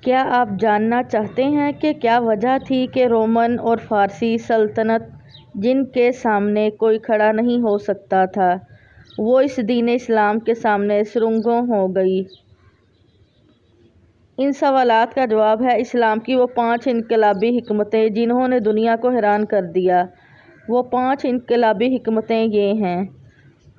کیا آپ جاننا چاہتے ہیں کہ کیا وجہ تھی کہ رومن اور فارسی سلطنت جن کے سامنے کوئی کھڑا نہیں ہو سکتا تھا وہ اس دین اسلام کے سامنے سرنگوں ہو گئی؟ ان سوالات کا جواب ہے اسلام کی وہ 5 انقلابی حکمتیں جنہوں نے دنیا کو حیران کر دیا۔ وہ 5 انقلابی حکمتیں یہ ہیں۔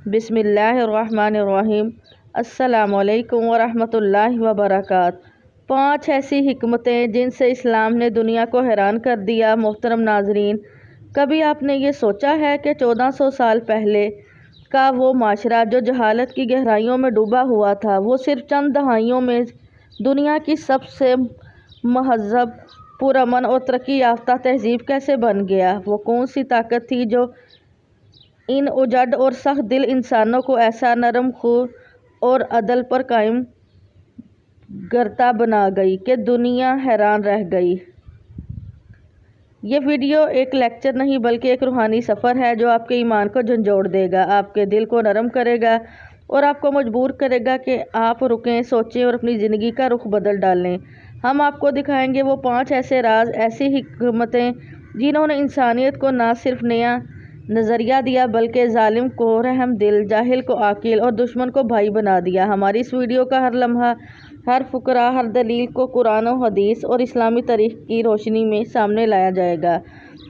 بسم اللہ الرحمن الرحیم۔ السلام علیکم ورحمۃ اللہ وبرکاتہ۔ 5 ایسی حکمتیں جن سے اسلام نے دنیا کو حیران کر دیا۔ محترم ناظرین، کبھی آپ نے یہ سوچا ہے کہ 1400 سال پہلے کا وہ معاشرہ جو جہالت کی گہرائیوں میں ڈوبا ہوا تھا، وہ صرف چند دہائیوں میں دنیا کی سب سے مہذب، پرامن اور ترقی یافتہ تہذیب کیسے بن گیا؟ وہ کون سی طاقت تھی جو ان اجڑ اور سخت دل انسانوں کو ایسا نرم خو اور عدل پر قائم گرتا بنا گئی کہ دنیا حیران رہ گئی؟ یہ ویڈیو ایک لیکچر نہیں بلکہ ایک روحانی سفر ہے جو آپ کے ایمان کو جھنجھوڑ دے گا، آپ کے دل کو نرم کرے گا اور آپ کو مجبور کرے گا کہ آپ رکیں، سوچیں اور اپنی زندگی کا رخ بدل ڈالیں۔ ہم آپ کو دکھائیں گے وہ 5 ایسے راز، ایسی حکمتیں جنہوں نے انسانیت کو نہ صرف نیا نظریہ دیا بلکہ ظالم کو رحم دل، جاہل کو عاقل اور دشمن کو بھائی بنا دیا۔ ہماری اس ویڈیو کا ہر لمحہ، ہر فقرہ، ہر دلیل کو قرآن و حدیث اور اسلامی تاریخ کی روشنی میں سامنے لایا جائے گا۔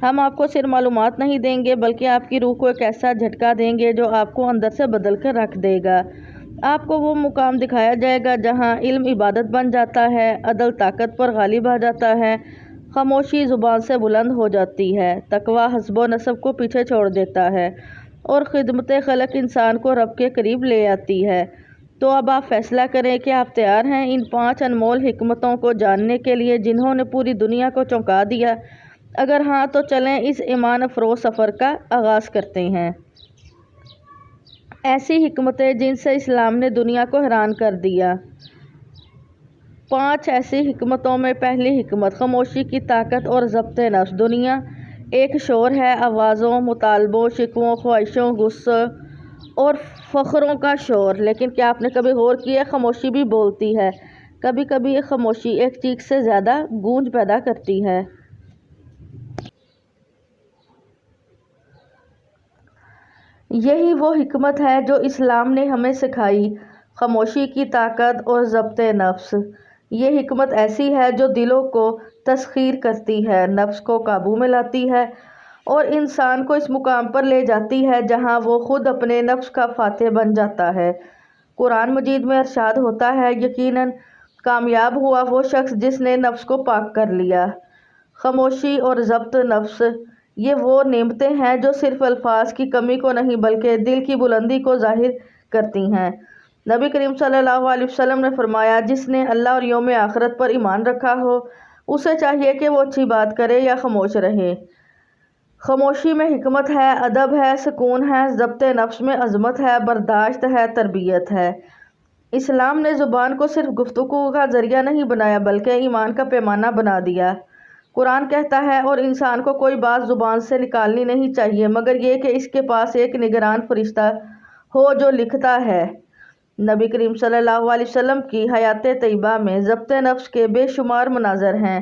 ہم آپ کو صرف معلومات نہیں دیں گے بلکہ آپ کی روح کو ایک ایسا جھٹکا دیں گے جو آپ کو اندر سے بدل کر رکھ دے گا۔ آپ کو وہ مقام دکھایا جائے گا جہاں علم عبادت بن جاتا ہے، عدل طاقت پر غالب آ جاتا ہے، خاموشی زبان سے بلند ہو جاتی ہے، تقویٰ حسب و نسب کو پیچھے چھوڑ دیتا ہے اور خدمت خلق انسان کو رب کے قریب لے آتی ہے۔ تو اب آپ فیصلہ کریں کہ آپ تیار ہیں ان 5 انمول حکمتوں کو جاننے کے لیے جنہوں نے پوری دنیا کو چونکا دیا؟ اگر ہاں تو چلیں اس ایمان افروز سفر کا آغاز کرتے ہیں۔ ایسی حکمتیں جن سے اسلام نے دنیا کو حیران کر دیا۔ 5 ایسی حکمتوں میں پہلی حکمت، خاموشی کی طاقت اور ضبط نفس۔ دنیا ایک شور ہے، آوازوں، مطالبوں، شکووں، خواہشوں، غصے اور فخروں کا شور۔ لیکن کیا آپ نے کبھی غور کیا خاموشی بھی بولتی ہے؟ کبھی کبھی یہ خاموشی ایک چیخ سے زیادہ گونج پیدا کرتی ہے۔ یہی وہ حکمت ہے جو اسلام نے ہمیں سکھائی، خاموشی کی طاقت اور ضبط نفس۔ یہ حکمت ایسی ہے جو دلوں کو تسخیر کرتی ہے، نفس کو قابو میں لاتی ہے اور انسان کو اس مقام پر لے جاتی ہے جہاں وہ خود اپنے نفس کا فاتح بن جاتا ہے۔ قرآن مجید میں ارشاد ہوتا ہے، یقیناً کامیاب ہوا وہ شخص جس نے نفس کو پاک کر لیا۔ خاموشی اور ضبط نفس یہ وہ نعمتیں ہیں جو صرف الفاظ کی کمی کو نہیں بلکہ دل کی بلندی کو ظاہر کرتی ہیں۔ نبی کریم صلی اللہ علیہ وسلم نے فرمایا، جس نے اللہ اور یوم آخرت پر ایمان رکھا ہو اسے چاہیے کہ وہ اچھی بات کرے یا خاموش رہے۔ خاموشی میں حکمت ہے، ادب ہے، سکون ہے، ضبط نفس میں عظمت ہے، برداشت ہے، تربیت ہے۔ اسلام نے زبان کو صرف گفتگو کا ذریعہ نہیں بنایا بلکہ ایمان کا پیمانہ بنا دیا۔ قرآن کہتا ہے، اور انسان کو کوئی بات زبان سے نکالنی نہیں چاہیے مگر یہ کہ اس کے پاس ایک نگران فرشتہ ہو جو لکھتا ہے۔ نبی کریم صلی اللہ علیہ وسلم کی حیات طیبہ میں ضبط نفس کے بے شمار مناظر ہیں۔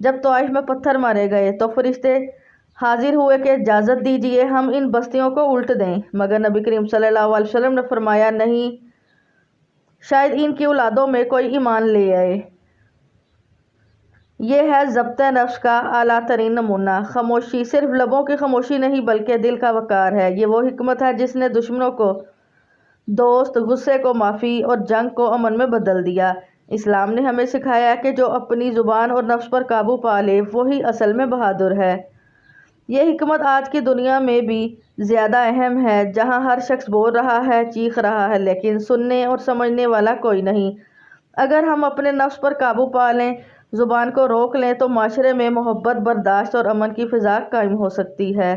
جب طائف میں پتھر مارے گئے تو فرشتے حاضر ہوئے کہ اجازت دیجیے ہم ان بستیوں کو الٹ دیں، مگر نبی کریم صلی اللہ علیہ وسلم نے فرمایا، نہیں، شاید ان کی اولادوں میں کوئی ایمان لے آئے۔ یہ ہے ضبط نفس کا اعلیٰ ترین نمونہ۔ خاموشی صرف لبوں کی خاموشی نہیں بلکہ دل کا وقار ہے۔ یہ وہ حکمت ہے جس نے دشمنوں کو دوست، غصے کو معافی اور جنگ کو امن میں بدل دیا۔ اسلام نے ہمیں سکھایا کہ جو اپنی زبان اور نفس پر قابو پا لے وہی اصل میں بہادر ہے۔ یہ حکمت آج کی دنیا میں بھی زیادہ اہم ہے جہاں ہر شخص بول رہا ہے، چیخ رہا ہے لیکن سننے اور سمجھنے والا کوئی نہیں۔ اگر ہم اپنے نفس پر قابو پا لیں، زبان کو روک لیں تو معاشرے میں محبت، برداشت اور امن کی فضا قائم ہو سکتی ہے۔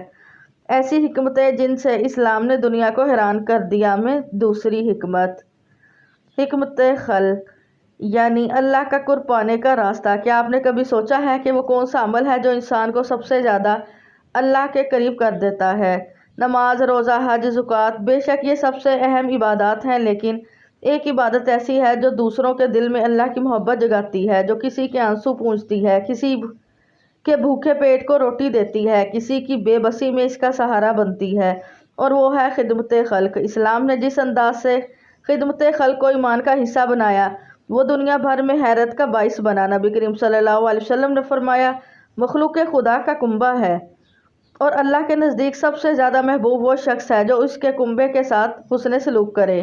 ایسی حکمتیں جن سے اسلام نے دنیا کو حیران کر دیا میں دوسری حکمت، حکمت خلق یعنی اللہ کا قرب پانے کا راستہ۔ کیا آپ نے کبھی سوچا ہے کہ وہ کون سا عمل ہے جو انسان کو سب سے زیادہ اللہ کے قریب کر دیتا ہے؟ نماز، روزہ، حج، زکوٰۃ، بے شک یہ سب سے اہم عبادات ہیں لیکن ایک عبادت ایسی ہے جو دوسروں کے دل میں اللہ کی محبت جگاتی ہے، جو کسی کے آنسو پونچھتی ہے، کسی کے بھوکے پیٹ کو روٹی دیتی ہے، کسی کی بے بسی میں اس کا سہارا بنتی ہے، اور وہ ہے خدمت خلق۔ اسلام نے جس انداز سے خدمت خلق کو ایمان کا حصہ بنایا وہ دنیا بھر میں حیرت کا باعث بنا۔ نبی کریم صلی اللہ علیہ وسلم نے فرمایا، مخلوق خدا کا کنبہ ہے اور اللہ کے نزدیک سب سے زیادہ محبوب وہ شخص ہے جو اس کے کنبے کے ساتھ حسن سلوک کرے۔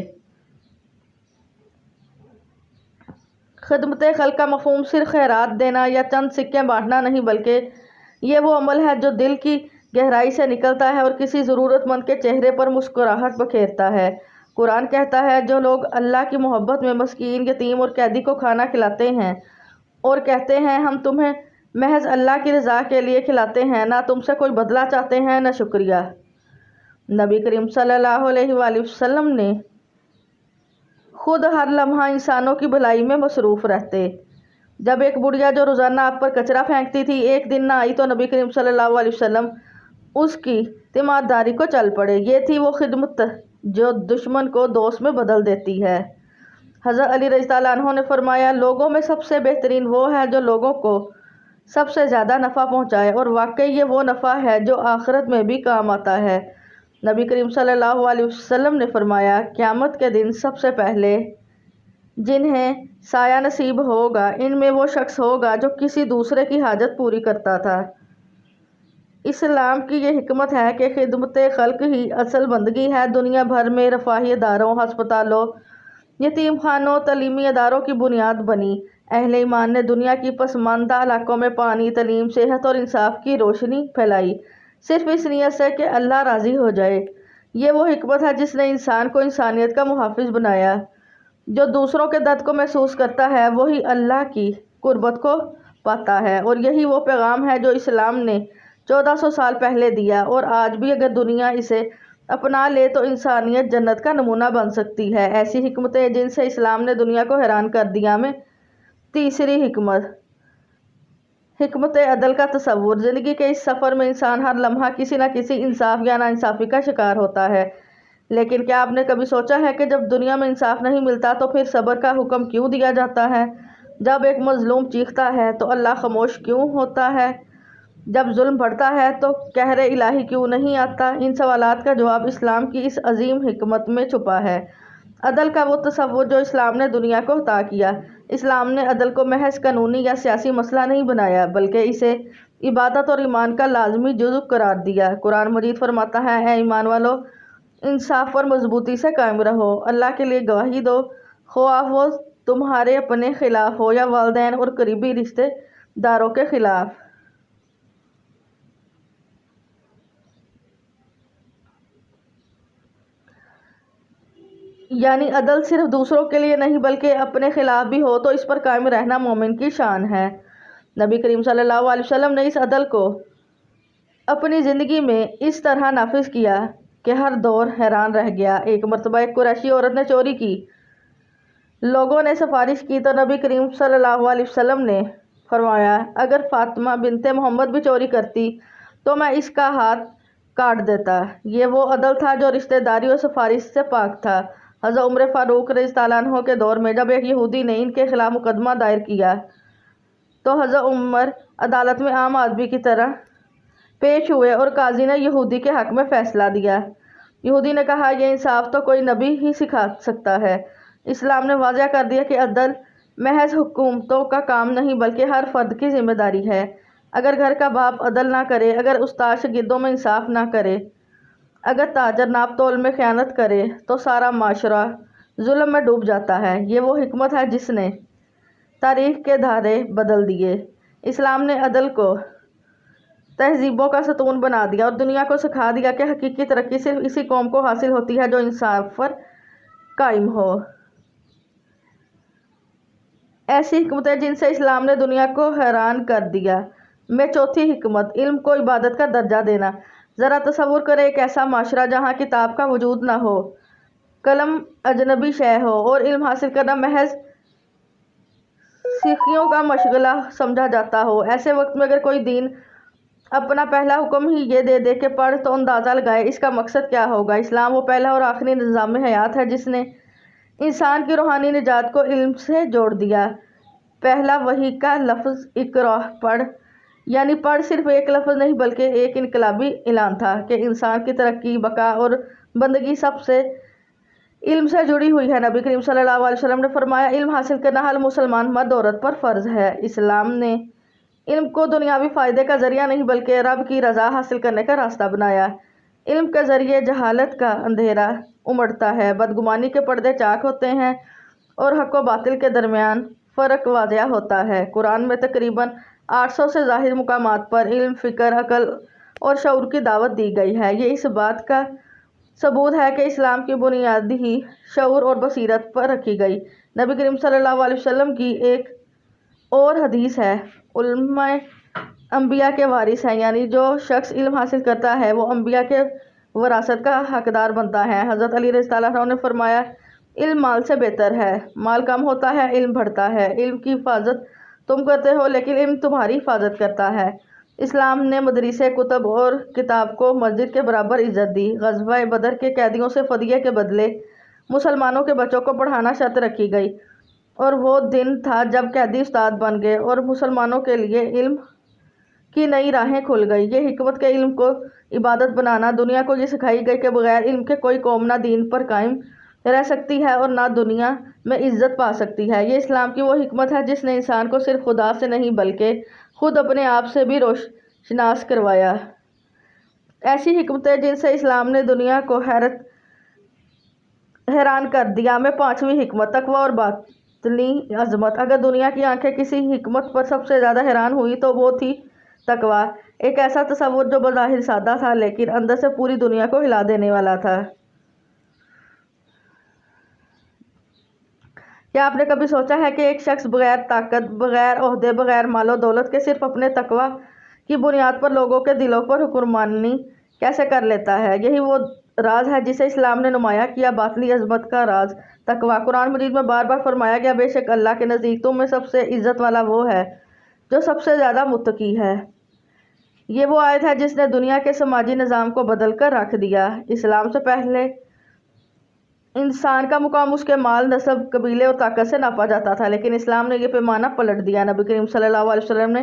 خدمت خلق کا مفہوم صرف خیرات دینا یا چند سکے بانٹنا نہیں، بلکہ یہ وہ عمل ہے جو دل کی گہرائی سے نکلتا ہے اور کسی ضرورت مند کے چہرے پر مسکراہٹ بکھیرتا ہے۔ قرآن کہتا ہے، جو لوگ اللہ کی محبت میں مسکین، یتیم اور قیدی کو کھانا کھلاتے ہیں اور کہتے ہیں ہم تمہیں محض اللہ کی رضا کے لیے کھلاتے ہیں، نہ تم سے کوئی بدلہ چاہتے ہیں نہ شکریہ۔ نبی کریم صلی اللہ علیہ وآلہ وسلم نے خود ہر لمحہ انسانوں کی بھلائی میں مصروف رہتے۔ جب ایک بڑھیا جو روزانہ آپ پر کچرا پھینکتی تھی ایک دن نہ آئی تو نبی کریم صلی اللہ علیہ وسلم اس کی تیمارداری کو چل پڑے۔ یہ تھی وہ خدمت جو دشمن کو دوست میں بدل دیتی ہے۔ حضرت علی رضی اللہ عنہ نے فرمایا، لوگوں میں سب سے بہترین وہ ہے جو لوگوں کو سب سے زیادہ نفع پہنچائے، اور واقعی یہ وہ نفع ہے جو آخرت میں بھی کام آتا ہے۔ نبی کریم صلی اللہ علیہ وسلم نے فرمایا، قیامت کے دن سب سے پہلے جنہیں سایہ نصیب ہوگا ان میں وہ شخص ہوگا جو کسی دوسرے کی حاجت پوری کرتا تھا۔ اسلام کی یہ حکمت ہے کہ خدمت خلق ہی اصل بندگی ہے۔ دنیا بھر میں رفاہی اداروں، ہسپتالوں، یتیم خانوں، تعلیمی اداروں کی بنیاد بنی۔ اہل ایمان نے دنیا کی پسماندہ علاقوں میں پانی، تعلیم، صحت اور انصاف کی روشنی پھیلائی، صرف اس نیت سے کہ اللہ راضی ہو جائے۔ یہ وہ حکمت ہے جس نے انسان کو انسانیت کا محافظ بنایا۔ جو دوسروں کے درد کو محسوس کرتا ہے وہی اللہ کی قربت کو پاتا ہے، اور یہی وہ پیغام ہے جو اسلام نے 1400 سال پہلے دیا، اور آج بھی اگر دنیا اسے اپنا لے تو انسانیت جنت کا نمونہ بن سکتی ہے۔ ایسی حکمتیں جن سے اسلام نے دنیا کو حیران کر دیا میں تیسری حکمت، حکمت عدل کا تصور۔ زندگی کے اس سفر میں انسان ہر لمحہ کسی نہ کسی انصاف یا ناانصافی کا شکار ہوتا ہے، لیکن کیا آپ نے کبھی سوچا ہے کہ جب دنیا میں انصاف نہیں ملتا تو پھر صبر کا حکم کیوں دیا جاتا ہے؟ جب ایک مظلوم چیختا ہے تو اللہ خاموش کیوں ہوتا ہے؟ جب ظلم بڑھتا ہے تو قہر الہی کیوں نہیں آتا؟ ان سوالات کا جواب اسلام کی اس عظیم حکمت میں چھپا ہے۔ عدل کا وہ تصور جو اسلام نے دنیا کو عطا کیا۔ اسلام نے عدل کو محض قانونی یا سیاسی مسئلہ نہیں بنایا، بلکہ اسے عبادت اور ایمان کا لازمی جزو قرار دیا۔ قرآن مجید فرماتا ہے، اے ایمان والو، انصاف پر مضبوطی سے قائم رہو، اللہ کے لیے گواہی دو، خواہ وہ تمہارے اپنے خلاف ہو یا والدین اور قریبی رشتے داروں کے خلاف۔ یعنی عدل صرف دوسروں کے لیے نہیں بلکہ اپنے خلاف بھی ہو تو اس پر قائم رہنا مومن کی شان ہے۔ نبی کریم صلی اللہ علیہ وسلم نے اس عدل کو اپنی زندگی میں اس طرح نافذ کیا کہ ہر دور حیران رہ گیا۔ ایک مرتبہ ایک قریشی عورت نے چوری کی۔ لوگوں نے سفارش کی تو نبی کریم صلی اللہ علیہ وسلم نے فرمایا، اگر فاطمہ بنت محمد بھی چوری کرتی تو میں اس کا ہاتھ کاٹ دیتا۔ یہ وہ عدل تھا جو رشتہ داری اور سفارش سے پاک تھا۔ حضرت عمر فاروق رضی اللہ عنہ کے دور میں جب ایک یہودی نے ان کے خلاف مقدمہ دائر کیا تو حضرت عمر عدالت میں عام آدمی کی طرح پیش ہوئے اور قاضی نے یہودی کے حق میں فیصلہ دیا۔ یہودی نے کہا، یہ انصاف تو کوئی نبی ہی سکھا سکتا ہے۔ اسلام نے واضح کر دیا کہ عدل محض حکومتوں کا کام نہیں بلکہ ہر فرد کی ذمہ داری ہے۔ اگر گھر کا باپ عدل نہ کرے، اگر استاد شاگردوں میں انصاف نہ کرے، اگر تاجر ناپ تول میں خیانت کرے تو سارا معاشرہ ظلم میں ڈوب جاتا ہے۔ یہ وہ حکمت ہے جس نے تاریخ کے دھارے بدل دیے۔ اسلام نے عدل کو تہذیبوں کا ستون بنا دیا اور دنیا کو سکھا دیا کہ حقیقی ترقی صرف اسی قوم کو حاصل ہوتی ہے جو انصاف پر قائم ہو۔ ایسی حکمتیں جن سے اسلام نے دنیا کو حیران کر دیا میں چوتھی حکمت، علم کو عبادت کا درجہ دینا۔ ذرا تصور کریں ایک ایسا معاشرہ جہاں کتاب کا وجود نہ ہو، قلم اجنبی شے ہو اور علم حاصل کرنا محض سیکھیوں کا مشغلہ سمجھا جاتا ہو۔ ایسے وقت میں اگر کوئی دین اپنا پہلا حکم ہی یہ دے دے کہ پڑھ تو اندازہ لگائے اس کا مقصد کیا ہوگا۔ اسلام وہ پہلا اور آخری نظام حیات ہے جس نے انسان کی روحانی نجات کو علم سے جوڑ دیا۔ پہلا وحی کا لفظ اقرا پڑھ، یعنی پڑھ صرف ایک لفظ نہیں بلکہ ایک انقلابی اعلان تھا کہ انسان کی ترقی، بقا اور بندگی سب سے علم سے جڑی ہوئی ہے۔ نبی کریم صلی اللہ علیہ وسلم نے فرمایا، علم حاصل کرنا ہر مسلمان مرد عورت پر فرض ہے۔ اسلام نے علم کو دنیاوی فائدے کا ذریعہ نہیں بلکہ رب کی رضا حاصل کرنے کا راستہ بنایا۔ علم کے ذریعے جہالت کا اندھیرا امڑتا ہے، بدگمانی کے پردے چاک ہوتے ہیں اور حق و باطل کے درمیان فرق واضح ہوتا ہے۔ قرآن میں تقریباً 800 سے زائد مقامات پر علم، فکر، عقل اور شعور کی دعوت دی گئی ہے۔ یہ اس بات کا ثبوت ہے کہ اسلام کی بنیاد ہی شعور اور بصیرت پر رکھی گئی۔ نبی کریم صلی اللہ علیہ وسلم کی ایک اور حدیث ہے، علماء انبیاء کے وارث ہیں، یعنی جو شخص علم حاصل کرتا ہے وہ انبیاء کے وراثت کا حقدار بنتا ہے۔ حضرت علی رضی اللہ عنہ نے فرمایا، علم مال سے بہتر ہے، مال کم ہوتا ہے، علم بڑھتا ہے۔ علم کی حفاظت تم کرتے ہو لیکن علم تمہاری حفاظت کرتا ہے۔ اسلام نے مدرسے، کتب اور کتاب کو مسجد کے برابر عزت دی۔ غزوہ بدر کے قیدیوں سے فدیے کے بدلے مسلمانوں کے بچوں کو پڑھانا شرط رکھی گئی، اور وہ دن تھا جب قیدی استاد بن گئے اور مسلمانوں کے لیے علم کی نئی راہیں کھل گئی۔ یہ حکمت کے علم کو عبادت بنانا، دنیا کو یہ سکھائی گئی کہ بغیر علم کے کوئی قوم نہ دین پر قائم رہ سکتی ہے اور نہ دنیا میں عزت پا سکتی ہے۔ یہ اسلام کی وہ حکمت ہے جس نے انسان کو صرف خدا سے نہیں بلکہ خود اپنے آپ سے بھی روشناس کروایا۔ ایسی حکمتیں جن سے اسلام نے دنیا کو حیران کر دیا۔ میں پانچویں حکمت، تقوی اور باطنی عظمت۔ اگر دنیا کی آنکھیں کسی حکمت پر سب سے زیادہ حیران ہوئی تو وہ تھی تقوی، ایک ایسا تصور جو بظاہر سادہ تھا لیکن اندر سے پوری دنیا کو ہلا دینے والا تھا۔ کیا آپ نے کبھی سوچا ہے کہ ایک شخص بغیر طاقت، بغیر عہدے، بغیر مال و دولت کے صرف اپنے تقوی کی بنیاد پر لوگوں کے دلوں پر حکمرانی کیسے کر لیتا ہے؟ یہی وہ راز ہے جسے اسلام نے نمایاں کیا، باطنی عظمت کا راز تقوی۔ قرآن مجید میں بار بار فرمایا گیا، بے شک اللہ کے نزدیک تم میں سب سے عزت والا وہ ہے جو سب سے زیادہ متقی ہے۔ یہ وہ آیت ہے جس نے دنیا کے سماجی نظام کو بدل کر رکھ دیا۔ اسلام سے پہلے انسان کا مقام اس کے مال، نسب، قبیلے اور طاقت سے ناپا جاتا تھا، لیکن اسلام نے یہ پیمانہ پلٹ دیا۔ نبی کریم صلی اللہ علیہ وسلم نے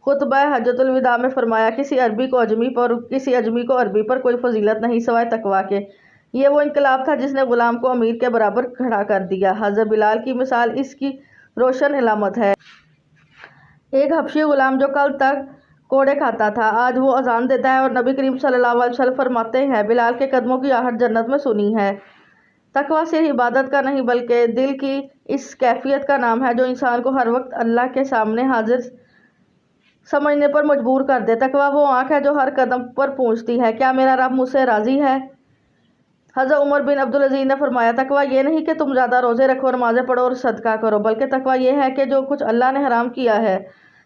خطبہ حجۃ الوداع میں فرمایا، کسی عربی کو اجمی پر اور کسی اجمی کو عربی پر کوئی فضیلت نہیں سوائے تقوی کے۔ یہ وہ انقلاب تھا جس نے غلام کو امیر کے برابر کھڑا کر دیا۔ حضرت بلال کی مثال اس کی روشن علامت ہے۔ ایک حبشی غلام جو کل تک کوڑے کھاتا تھا، آج وہ اذان دیتا ہے، اور نبی کریم صلی اللہ علیہ وسلم فرماتے ہیں، بلال کے قدموں کی آہٹ جنت میں سنی ہے۔ تقوی صرف عبادت کا نہیں بلکہ دل کی اس کیفیت کا نام ہے جو انسان کو ہر وقت اللہ کے سامنے حاضر سمجھنے پر مجبور کر دے۔ تقوی وہ آنکھ ہے جو ہر قدم پر پوچھتی ہے، کیا میرا رب مجھ سے راضی ہے؟ حضرت عمر بن عبدالعزیز نے فرمایا، تقوی یہ نہیں کہ تم زیادہ روزے رکھو، نمازیں پڑھو اور صدقہ کرو، بلکہ تقوی یہ ہے کہ جو کچھ اللہ نے حرام کیا ہے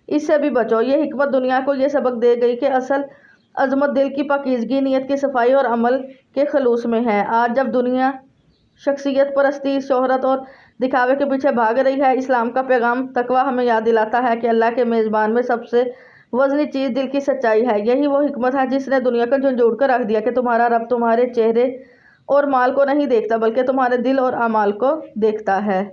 اس سے بھی بچو۔ یہ حکمت دنیا کو یہ سبق دے گئی کہ اصل عظمت دل کی پاکیزگی، نیت کی صفائی اور عمل کے خلوص میں ہے۔ آج جب دنیا شخصیت پرستی، شہرت اور دکھاوے کے پیچھے بھاگ رہی ہے، اسلام کا پیغام تقوی ہمیں یاد دلاتا ہے کہ اللہ کے میزبان میں سب سے وزنی چیز دل کی سچائی ہے۔ یہی وہ حکمت ہے جس نے دنیا کو جھنجھوڑ کر رکھ دیا کہ تمہارا رب تمہارے چہرے اور مال کو نہیں دیکھتا بلکہ تمہارے دل اور اعمال کو دیکھتا ہے۔